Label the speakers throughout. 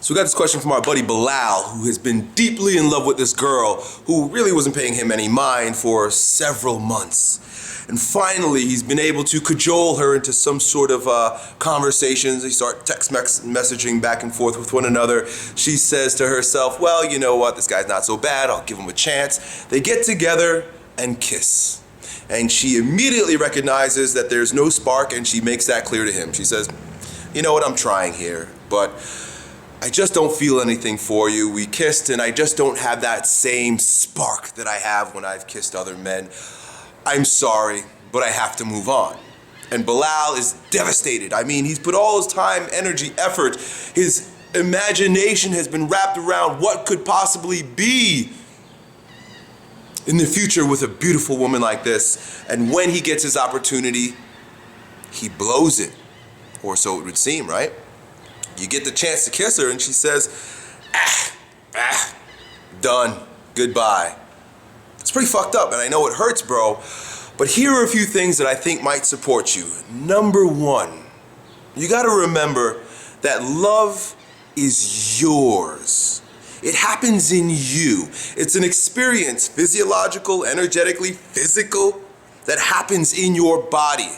Speaker 1: So we got this question from our buddy Bilal, who has been deeply in love with this girl who really wasn't paying him any mind for several months. And finally, he's been able to cajole her into some sort of conversations. They start text messaging back and forth with one another. She says to herself, well, you know what, this guy's not so bad, I'll give him a chance. They get together and kiss. And she immediately recognizes that there's no spark, and she makes that clear to him. She says, you know what, I'm trying here, but I just don't feel anything for you. We kissed and I just don't have that same spark that I have when I've kissed other men. I'm sorry, but I have to move on. And Bilal is devastated. I mean, he's put all his time, energy, effort. His imagination has been wrapped around what could possibly be in the future with a beautiful woman like this. And when he gets his opportunity, he blows it. Or so it would seem, right? You get the chance to kiss her and she says, done, goodbye. It's pretty fucked up and I know it hurts, bro, but here are a few things that I think might support you. Number one, you gotta remember that love is yours. It happens in you. It's an experience, physiological, energetically, physical, that happens in your body.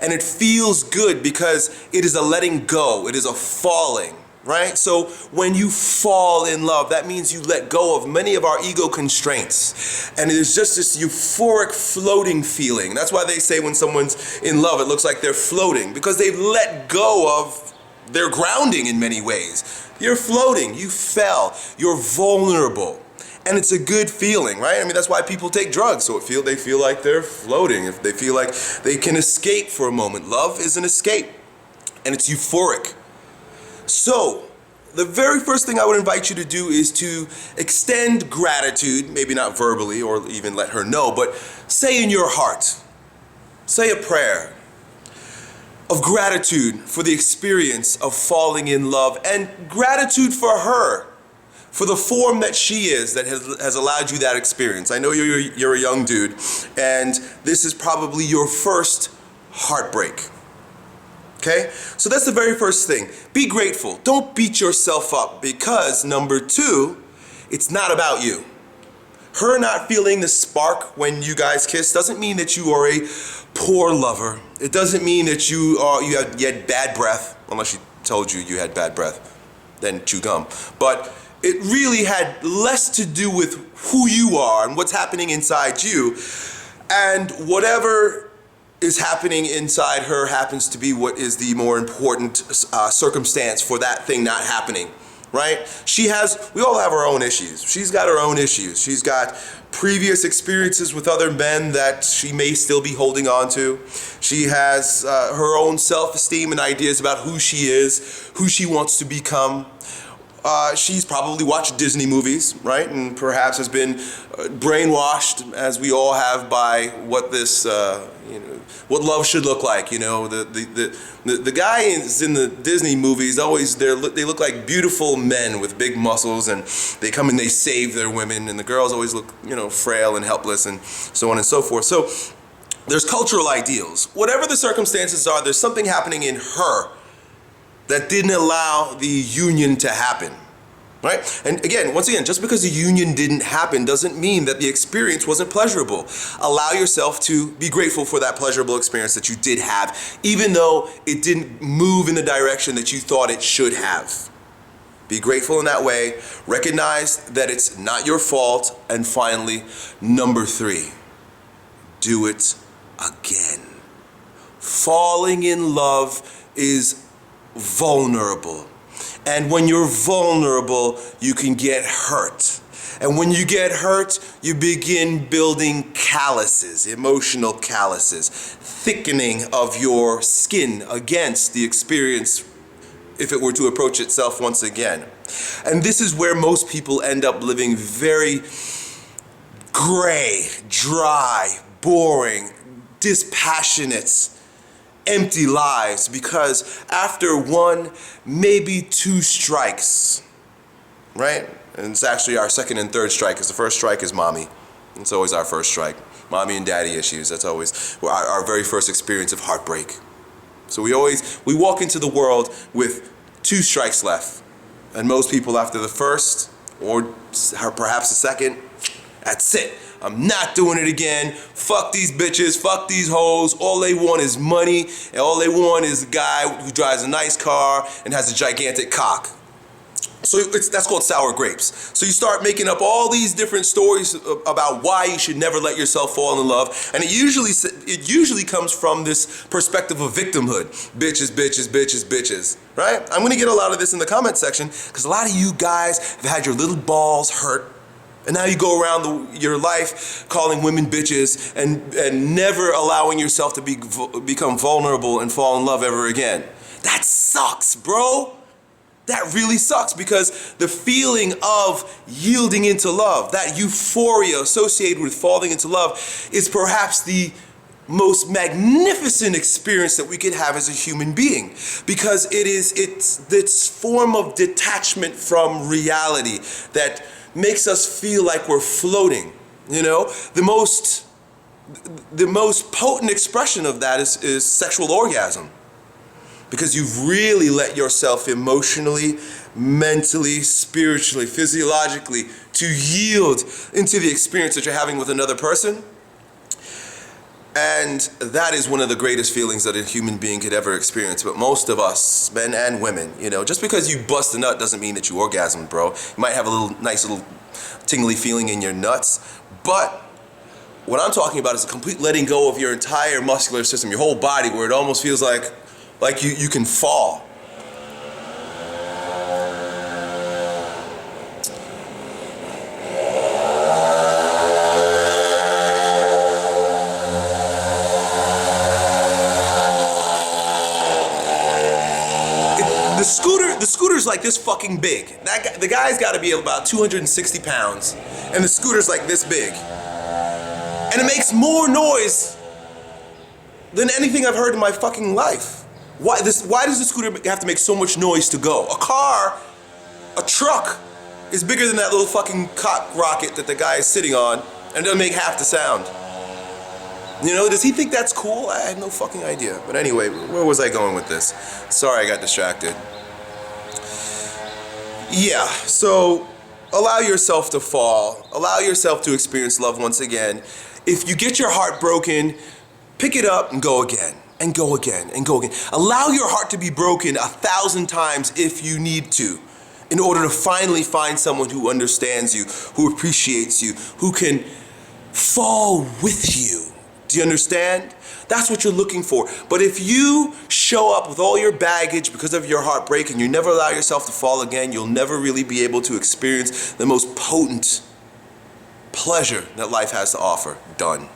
Speaker 1: And it feels good because it is a letting go, it is a falling, right? So when you fall in love, that means you let go of many of our ego constraints. And it is just this euphoric floating feeling. That's why they say when someone's in love, it looks like they're floating, because they've let go of their grounding in many ways. You're floating, you fell, you're vulnerable. And it's a good feeling, right? I mean, that's why people take drugs, so they feel like they're floating, if they feel like they can escape for a moment. Love is an escape, and it's euphoric. So, the very first thing I would invite you to do is to extend gratitude, maybe not verbally or even let her know, but say in your heart, say a prayer of gratitude for the experience of falling in love, and gratitude for her, for the form that she is that has allowed you that experience. I know you're a young dude, and this is probably your first heartbreak. Okay? So that's the very first thing. Be grateful. Don't beat yourself up, because number two, it's not about you. Her not feeling the spark when you guys kiss doesn't mean that you are a poor lover. It doesn't mean that you had bad breath, unless she told you you had bad breath, then chew gum. But it really had less to do with who you are and what's happening inside you. And whatever is happening inside her happens to be what is the more important circumstance for that thing not happening, right? We all have our own issues. She's got her own issues. She's got previous experiences with other men that she may still be holding on to. She has her own self-esteem and ideas about who she is, who she wants to become. She's probably watched Disney movies, right? And perhaps has been brainwashed, as we all have, by what this, what love should look like. You know, the guys in the Disney movies they look like beautiful men with big muscles, and they come and they save their women, and the girls always look, frail and helpless, and so on and so forth. So there's cultural ideals. Whatever the circumstances are, there's something happening in her that didn't allow the union to happen, right? And again, once again, just because the union didn't happen doesn't mean that the experience wasn't pleasurable. Allow yourself to be grateful for that pleasurable experience that you did have, even though it didn't move in the direction that you thought it should have. Be grateful in that way. Recognize that it's not your fault. And finally, number three, do it again. Falling in love is vulnerable. And when you're vulnerable, you can get hurt. And when you get hurt, you begin building calluses, emotional calluses, thickening of your skin against the experience if it were to approach itself once again. And this is where most people end up living very gray, dry, boring, dispassionate, empty lives, because after one, maybe two strikes, right? And it's actually our second and third strike, because the first strike is mommy. It's always our first strike. Mommy and daddy issues, that's always our very first experience of heartbreak. So we walk into the world with two strikes left. And most people after the first, or perhaps the second, that's it. I'm not doing it again. Fuck these bitches, fuck these hoes. All they want is money, and all they want is a guy who drives a nice car and has a gigantic cock. So that's called sour grapes. So you start making up all these different stories about why you should never let yourself fall in love, and it usually comes from this perspective of victimhood. Bitches, bitches, bitches, bitches. Right? I'm gonna get a lot of this in the comment section because a lot of you guys have had your little balls hurt, and now you go around your life calling women bitches and never allowing yourself to become vulnerable and fall in love ever again. That sucks, bro. That really sucks, because the feeling of yielding into love, that euphoria associated with falling into love, is perhaps the most magnificent experience that we could have as a human being, because it's this form of detachment from reality that makes us feel like we're floating. You know, the most potent expression of that is sexual orgasm. Because you've really let yourself emotionally, mentally, spiritually, physiologically to yield into the experience that you're having with another person. And that is one of the greatest feelings that a human being could ever experience. But most of us, men and women, you know, just because you bust a nut doesn't mean that you orgasmed, bro. You might have a nice little tingly feeling in your nuts. But what I'm talking about is a complete letting go of your entire muscular system, your whole body, where it almost feels like you can fall. The scooter's like this fucking big. The guy's got to be about 260 pounds, and the scooter's like this big. And it makes more noise than anything I've heard in my fucking life. Why does the scooter have to make so much noise to go? A truck is bigger than that little fucking cock rocket that the guy is sitting on, and doesn't make half the sound. You know, does he think that's cool? I have no fucking idea. But anyway, where was I going with this? Sorry, I got distracted. Yeah, so allow yourself to fall. Allow yourself to experience love once again. If you get your heart broken, pick it up and go again. And go again, and go again. Allow your heart to be broken 1,000 times if you need to, in order to finally find someone who understands you, who appreciates you, who can fall with you. Do you understand? That's what you're looking for. But if you show up with all your baggage because of your heartbreak and you never allow yourself to fall again, you'll never really be able to experience the most potent pleasure that life has to offer. Done.